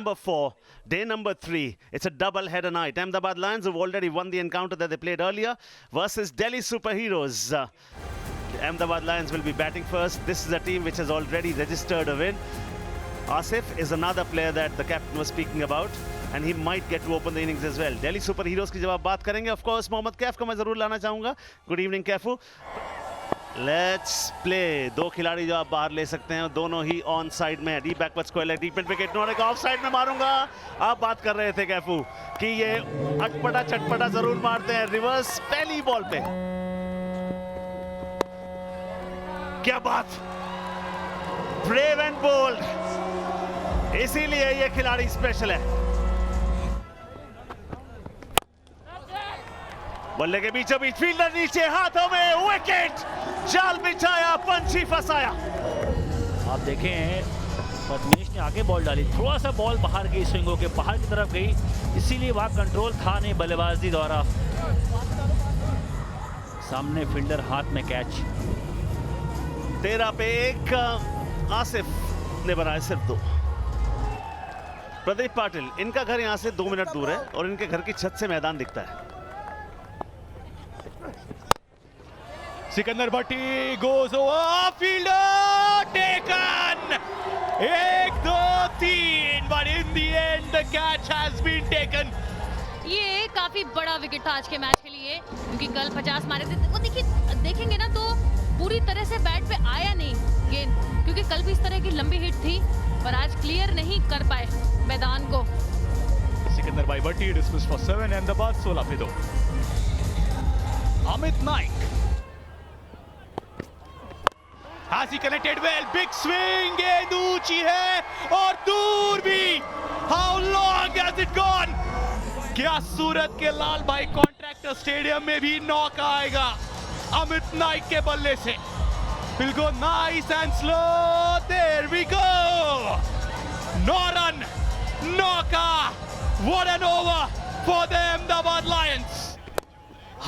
number 4, day number 3. It's a double-header night. Ahmedabad Lions have already won the encounter that they played earlier versus Delhi Superheroes. The Ahmedabad Lions will be batting first. This is a team which has already registered a win. Asif is another player that the captain was speaking about, and he might get to open the innings as well. Delhi Superheroes की जब आप बात करेंगे, of course, Mohammad Kaif को मैं ज़रूर लाना चाहूँगा. Good evening, कैफू. Let's play. दो खिलाड़ी जो आप बाहर ले सकते हैं, दोनों ही ऑन साइड में है. Deep backward square leg, deep mid wicket, not of side में मारूंगा. आप बात कर रहे थे कैफू कि ये अटपटा चटपटा जरूर मारते हैं. रिवर्स पहली बॉल पे. क्या बात, ब्रेव एंड बोल्ड. इसीलिए ये खिलाड़ी स्पेशल है. बल्ले के बीचों बीच, फील्डर नीचे, हाथों में विकेट. जाल बिछाया, पंछी फंसाया. आप देखें पद्मेश ने आगे बॉल डाली, थोड़ा सा बॉल बाहर गई, स्विंगों के बाहर की तरफ गई, इसीलिए वहां कंट्रोल था नहीं बल्लेबाजी द्वारा. सामने फील्डर, हाथ में कैच. 13 पे 1. आसिफ ने बनाए सिर्फ 2. प्रदीप पाटिल, इनका घर यहां से 2 मिनट दूर है और इनके घर की छत से मैदान दिखता है. सिकंदर भट्टी goes over, fielder taken. 1, 2, 3, but in the end the catch has been taken. ये काफी बड़ा विकेट था आज के मैच के लिए, क्योंकि कल 50 मारे थे. वो देखिए, देखेंगे ना तो पूरी तरह से बैट पे आया नहीं गेंद, क्योंकि कल भी इस तरह की लंबी हिट थी, पर आज क्लियर नहीं कर पाए मैदान को. सिकंदर भाई भट्टी dismissed for 7, अहमदाबाद 16 पे 2. Amit Naik has he connected well, big swing, गेंद ऊंची है और दूर भी. How long has it gone? क्या सूरत के लाल भाई कॉन्ट्रैक्टर स्टेडियम में भी नॉक आएगा अमित नाइक के बल्ले से. Will go nice and slow. There we go. No run, knocker. What an over for the Ahmedabad Lions.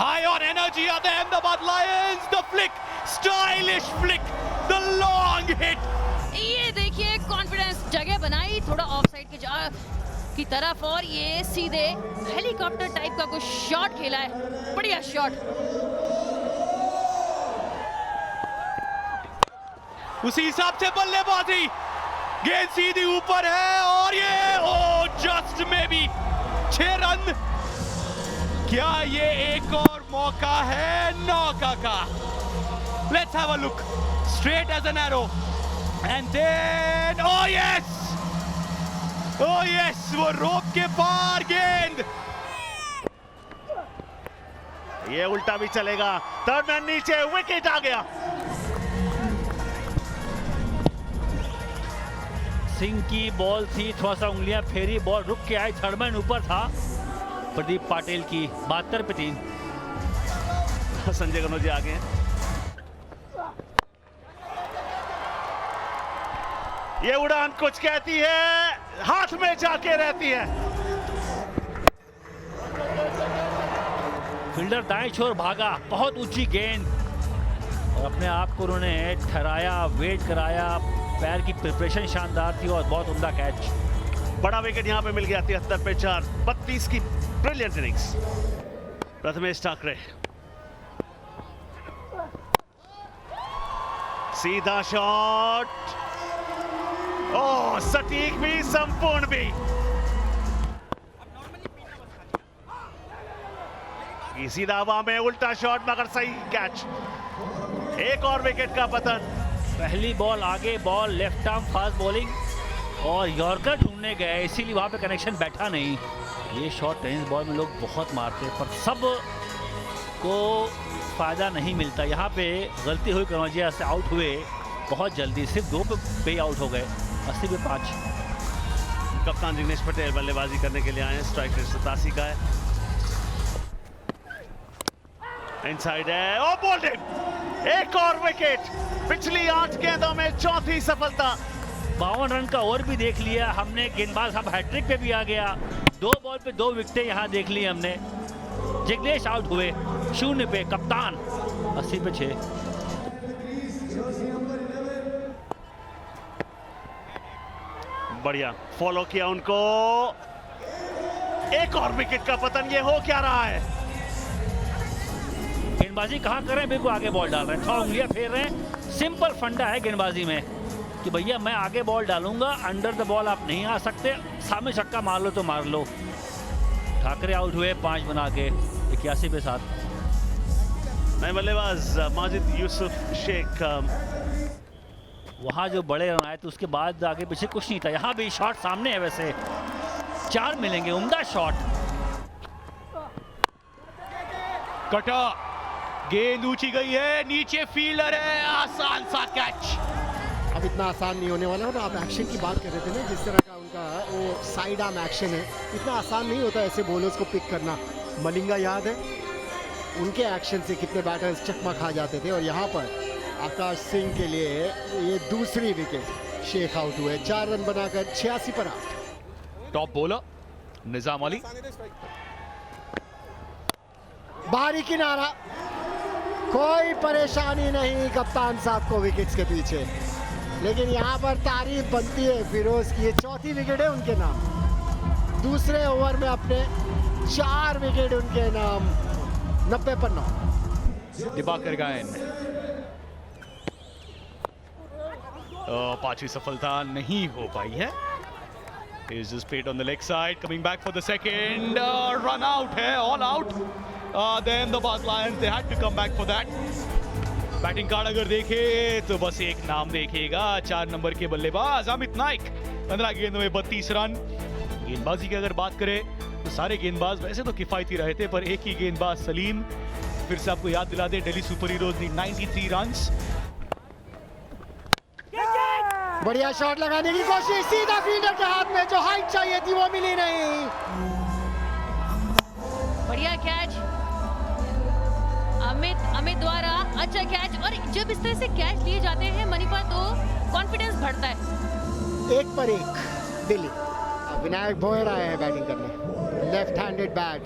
High on energy are the Ahmedabad Lions. The flick, stylish flick, the long hit. ये देखिए, confidence जगह बनाई थोड़ा of side की तरफ, और ये सीधे हेलीकॉप्टर टाइप का कुछ शॉट खेला है. बढ़िया शॉट. उसी हिसाब से बल्लेबाजी, गेंद सीधी ऊपर है और ये जस्ट में भी 6 रन. क्या ये एक और मौका है नौका का? Let's have a look. Straight as an arrow. And then, oh yes! Oh yes! वो रोप के पार गेंद. ये उल्टा भी चलेगा. थर्ड मैन नीचे, विकेट आ गया. सिंह की बॉल थी, थोड़ा सा उंगलियां फेरी, बॉल रुक के आई, थर्ड मैन ऊपर था. प्रदीप पाटिल की 72 पे 3. संजय कनौजी आगे हैं. ये उड़ान कुछ कहती है, हाथ में जाके रहती है. फील्डर दाएं छोर भागा, बहुत ऊंची गेंद, और अपने आप को उन्होंने ठहराया, वेट कराया. पैर की प्रिपरेशन शानदार थी और बहुत उम्दा कैच. बड़ा विकेट यहां पे मिल गया. 73 पे 4. 32 की ब्रिलियंट इनिंग्स. प्रथमेश ठाकरे, सीधा शॉट. ओह, सटीक भी, संपूर्ण भी. सीधा हवा में, उल्टा शॉट, मगर सही कैच. एक और विकेट का पतन. पहली बॉल आगे, ball left arm fast bowling, और यॉर्कर ढूंढने गए, इसीलिए वहां पे कनेक्शन बैठा नहीं. ये शॉट टेनिस बॉल में लोग बहुत मारते हैं, पर सब को फायदा नहीं मिलता. यहाँ पे गलती हुई, कनौजिया से आउट हुए बहुत जल्दी, सिर्फ 2 पे आउट हो गए. 80 पे 5. कप्तान जिग्नेश पटेल बल्लेबाजी करने के लिए आए हैं. स्ट्राइक रेट 87 का है. इनसाइड है, ओ बोल्ड हिट. एक और विकेट. पिछली 8 गेंदों में चौथी सफलता. 52 रन का ओवर भी देख लिया हमने. गेंदबाज साहब हैट्रिक पे भी आ गया. 2 बॉल पे 2 विकेटें यहाँ देख ली हमने. जिग्नेश आउट हुए 0 पे. कप्तान 80 पे 6. बढ़िया फॉलो किया उनको, एक और विकेट का पतन। ये हो क्या रहा है? गेंदबाजी कहाँ करें, बिल्कुल आगे बॉल डाल रहे हैं, 6 उंगलियां फेर रहे हैं। सिंपल फंडा है गेंदबाजी में कि भैया मैं आगे बॉल डालूंगा, अंडर द बॉल आप नहीं आ सकते, सामने छक्का मार लो तो मार लो। ठाकरे आउट हुए 5 बना के 81 पे 7। नए बल्लेबाज माजिद यूसुफ शेख। वहाँ जो बड़े रन आए तो उसके बाद आगे पीछे कुछ नहीं था। यहाँ भी शॉट सामने है, वैसे 4 मिलेंगे। उम्दा शॉट, कटा, गेंद ऊंची गई है, नीचे फील्डर है, आसान सा कैच। अब इतना आसान नहीं होने वाला। और आप एक्शन की बात कर रहे थे ना, जिस तरह का उनका वो साइड आर्म एक्शन है, इतना आसान नहीं होता ऐसे बॉलर्स को पिक करना। मलिंगा याद है उनके एक्शन से कितने बैटर्स चकमा खा जाते थे। और यहाँ पर आकाश सिंह के लिए ये दूसरी विकेट। शेख आउट हुए, 4 रन बनाकर 86 पर 8। टॉप बॉलर निजाम अली, बाहरी किनारा, कोई परेशानी नहीं कप्तान साहब को विकेट्स के पीछे। लेकिन यहाँ पर तारीफ बनती है फिरोज की, ये 4थी विकेट है उनके नाम। दूसरे ओवर में अपने 4 विकेट उनके नाम, 90 पर 9। दिबाकर गायन, पांचवी सफलता नहीं हो पाई है। Is just played on the leg side, coming back for the second run out है, all out. Then the Lions, they had to come back for that. Batting card अगर देखे तो बस एक नाम देखेगा, 4 नंबर के बल्लेबाज अमित नाइक। 15 गेंदों में 32 रन। गेंदबाजी की अगर बात करें तो सारे गेंदबाज वैसे तो किफायती रहे थे, पर एक ही गेंदबाज सलीम, फिर से आपको याद दिला दे, दिल्ली सुपर हीरोज ने 93 रन्स। बढ़िया शॉट लगाने की कोशिश, सीधा फील्डर के हाथ में, जो हाइट चाहिए थी वो मिली नहीं। बढ़िया कैच अमित द्वारा, अच्छा कैच। और जब इस तरह से कैच लिए जाते हैं मणिपाल तो कॉन्फिडेंस बढ़ता है। 1 पर 1 दिल्ली। विनायक भोयर आए हैं बैटिंग करने, लेफ्ट हैंडेड बैट।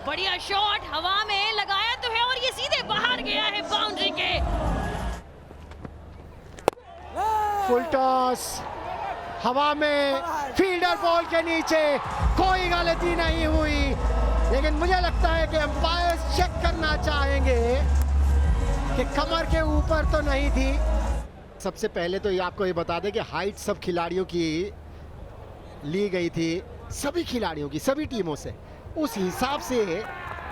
बढ़िया शॉट, हवा में लगाया तो है और ये सीधे बाहर गया है बाउंड्री के। फुल टॉस, हवा में, फील्डर बॉल के नीचे, कोई गलती नहीं हुई। लेकिन मुझे लगता है कि अंपायर्स चेक करना चाहेंगे कि कमर के ऊपर तो नहीं थी। सबसे पहले तो ये आपको ये बता दें कि हाइट सब खिलाड़ियों की ली गई थी, सभी खिलाड़ियों की, सभी टीमों से। उस हिसाब से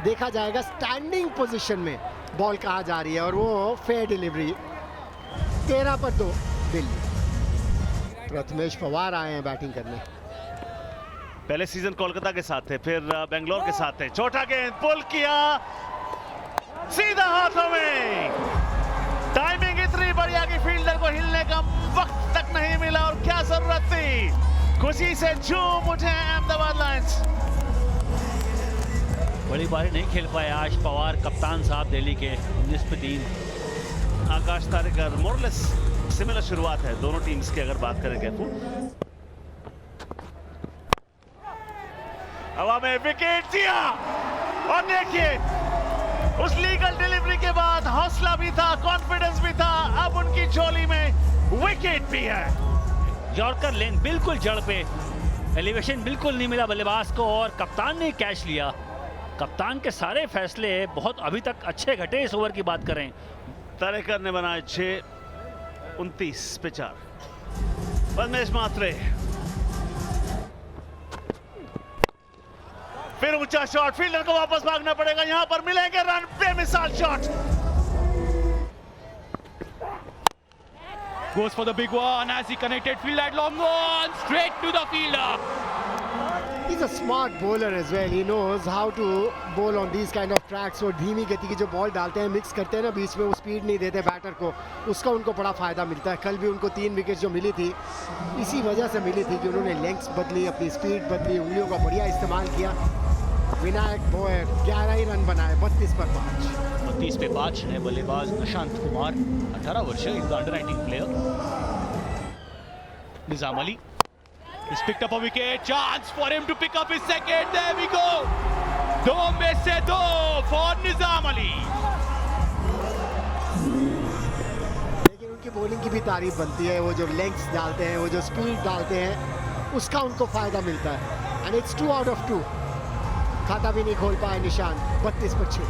देखा जाएगा स्टैंडिंग पोजीशन में बॉल कहाँ जा रही है, और वो फेयर डिलीवरी। 13 पर 2 दिल्ली। प्रथमेश पवार आए हैं बैटिंग करने। पहले सीजन कोलकाता के साथ थे, फिर बेंगलोर के साथ थे। छोटा गेंद पुल किया, सीधा हाथों में। टाइमिंग इतनी बढ़िया कि फील्डर को हिलने का वक्त तक नहीं मिला, और क्या जरूरत थी। खुशी से झूम उठे अहमदाबाद लायंस। बड़ी पारी नहीं खेल पाए आज पवार, कप्तान साहब दिल्ली के। 19 पे 3। आकाश तारेकर, मोरलेस सिमिलर शुरुआत है दोनों टीम्स की अगर बात करें। कैफू हवा में विकेट दिया, और देखिए उस लीगल डिलीवरी के बाद हौसला भी था, कॉन्फिडेंस भी था। अब उनकी झोली में विकेट भी है। यॉर्कर लेन बिल्कुल जड़ पे, एलिवेशन बिल्कुल नहीं मिला बल्लेबाज को, और कप्तान ने कैच लिया। कप्तान के सारे फैसले बहुत अभी तक अच्छे घटे इस ओवर की बात करें। तारेकर ने बनाए 6, 29 पे 4। परमेश मात्रे, फिर ऊंचा शॉट, फील्डर को वापस भागना पड़ेगा। यहां पर मिलेंगे रन, बेमिसाल shot. Goes for the big one as he connected field at long on, straight to the fielder. He's a smart bowler as well. He knows how to bowl on these kind of tracks. वो धीमी गति की जो ball डालते हैं, mix करते हैं ना बीच में, वो स्पीड नहीं देते बैटर को, उसका उनको बड़ा फायदा मिलता है। कल भी उनको 3 विकेट जो मिली थी, इसी वजह से मिली थी कि उन्होंने लेंथ्स बदली, अपनी स्पीड बदली, उंगलियों का बढ़िया इस्तेमाल किया। विनायक भोयर 11 ही रन बनाए, 32 पर 5। 32 पे 5 है बल्लेबाज निशांत कुमार, 18 वर्ष, is the under 19 player. Nizam Ali He's picked up a wicket, chance for him to pick up his second. There we go. 2 में से 2 for निजाम अली। लेकिन उनकी बॉलिंग की भी तारीफ बनती है, वो जो लेग्स डालते हैं, वो जो स्पीड डालते हैं, उसका उनको फायदा मिलता है। And it's 2 out of 2। खाता भी नहीं खोल पाए निशान 32 पर 6।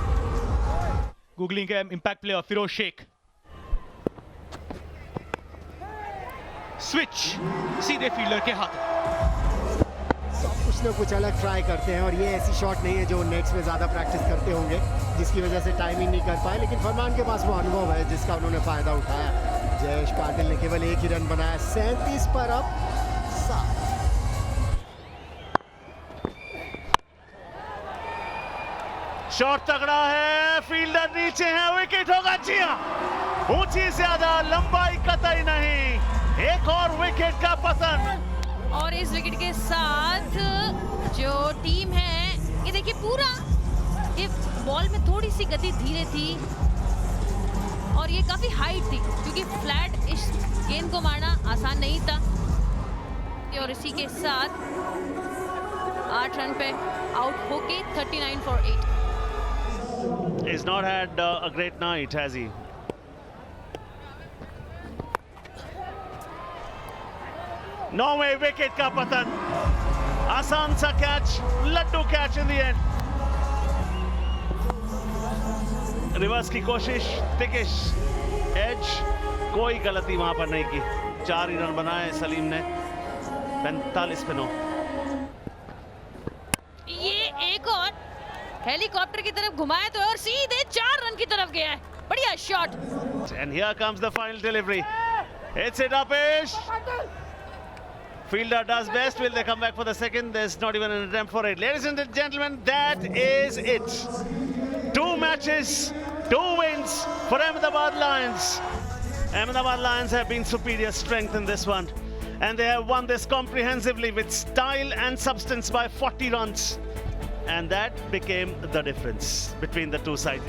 गूगलिंग के impact player Firoz Shaikh, switch सीधे फील्डर के हाथ। सब कुछ ना कुछ अलग ट्राई करते हैं, और ये ऐसी शॉट नहीं है जो नेट्स में ज़्यादा प्रैक्टिस करते होंगे, जिसकी वजह से टाइमिंग नहीं कर पाए। लेकिन फरमान के पास वो अनुभव है जिसका उन्होंने फ़ायदा उठाया। जयेश पाटिल ने केवल एक ही रन बनाया, 37 पर अब 7। शॉट तगड़ा है, फील्डर नीचे है, विकेट होगा। जी हां, ऊंची ज्यादा, लंबाई कतई नहीं। एक और विकेट का पतन। और इस विकेट के साथ जो टीम है, ये देखिए पूरा ये बॉल में थोड़ी सी गति धीरे थी और ये काफी हाइट थी, क्योंकि फ्लैट इस गेंद को मारना आसान नहीं था। और इसी के साथ 8 रन पे आउट होके 39 for 8। He's not had a great night, has he? Norway wicket का पतन, आसान सा catch, laddu catch in the end. Reverse की कोशिश, थिकिश एज, कोई गलती वहां पर नहीं की। 4 ही रन बनाए सलीम ने, 45 पे 9। ये एक और हेलीकॉप्टर की तरफ घुमाया तो और सीधे 4 रन की तरफ गया है। बढ़िया shot. And here comes the final delivery. It's it up ish. Fielder does best. Will they come back for the second? There's not even an attempt for it. Ladies and gentlemen, that is it. 2 matches, 2 wins for Ahmedabad Lions. Ahmedabad Lions have been superior strength in this one, and they have won this comprehensively with style and substance by 40 runs. And that became the difference between the two sides.